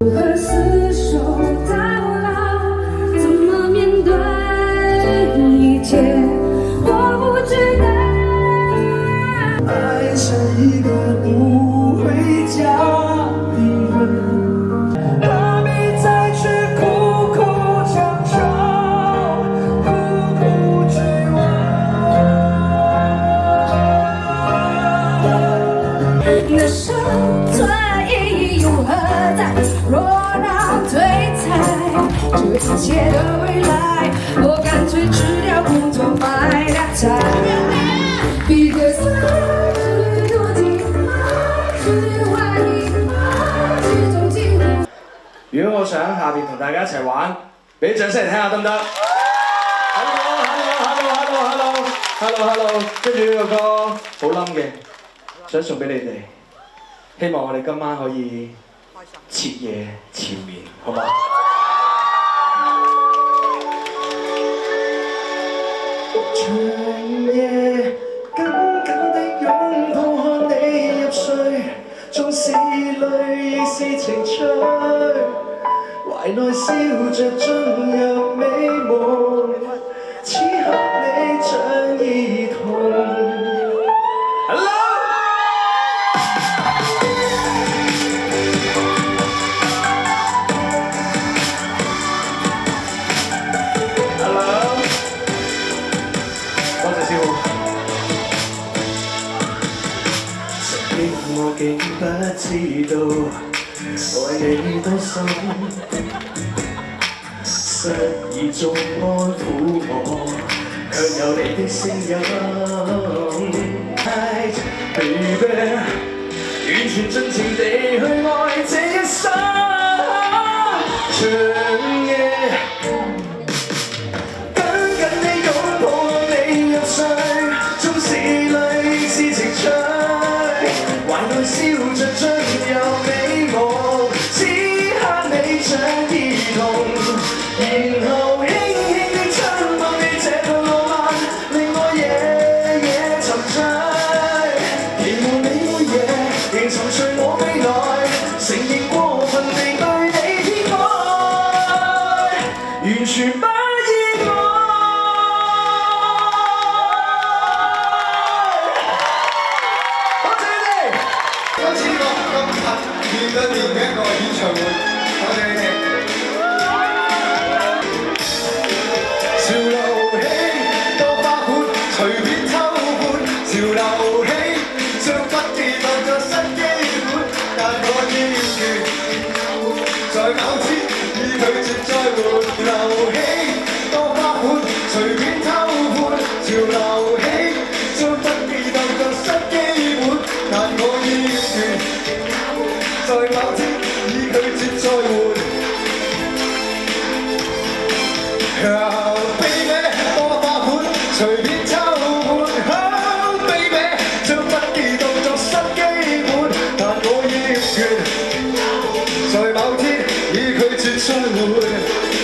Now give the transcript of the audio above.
何厮守到老？怎么面对一切？我不知道。爱上一个不回家的人，何必再去苦苦强求，苦苦追问？那生存意义又何在？若让退财，这一切的未来，我干脆吃掉工作买俩菜。Because I do多是怀疑，是种近乎。如果我想下邊同大家一齊玩，俾啲掌聲嚟聽下得唔得 ？Hello，跟住呢個歌好冧嘅，想送俾你哋，希望我哋今晚可以徹夜纏綿，好嘛？長夜緊緊地擁抱看你入睡，縱是淚亦是情趣，懷內笑着進入美夢，此刻你像兒童。我竟不知道愛你多深，失意中安撫我，卻有你的聲音。Baby， 完全盡情地去愛這一生，長夜緊緊地擁抱你入睡，縱是淚是情趣。笑着進入美夢，此刻你像兒童，然後輕輕地親吻你這個浪漫，令我夜夜沉醉。然後你每夜仍沉睡我臂內，承認過分地對你偏愛，完全不意外。面對面嘅一個演唱會，我哋你哋。潮流起，多花款，隨便偷換。潮流起，將不羈當作新基本，但我要權，在某天已拒絕再換。潮流起，多花款，隨便偷換。潮流起，將不羈當作新基本，但我要權。在某天已拒絕再換。Oh baby， 多花款，隨便抽換。Oh baby， 將不羈當作新基本，但我要權。在某天已拒絕再換。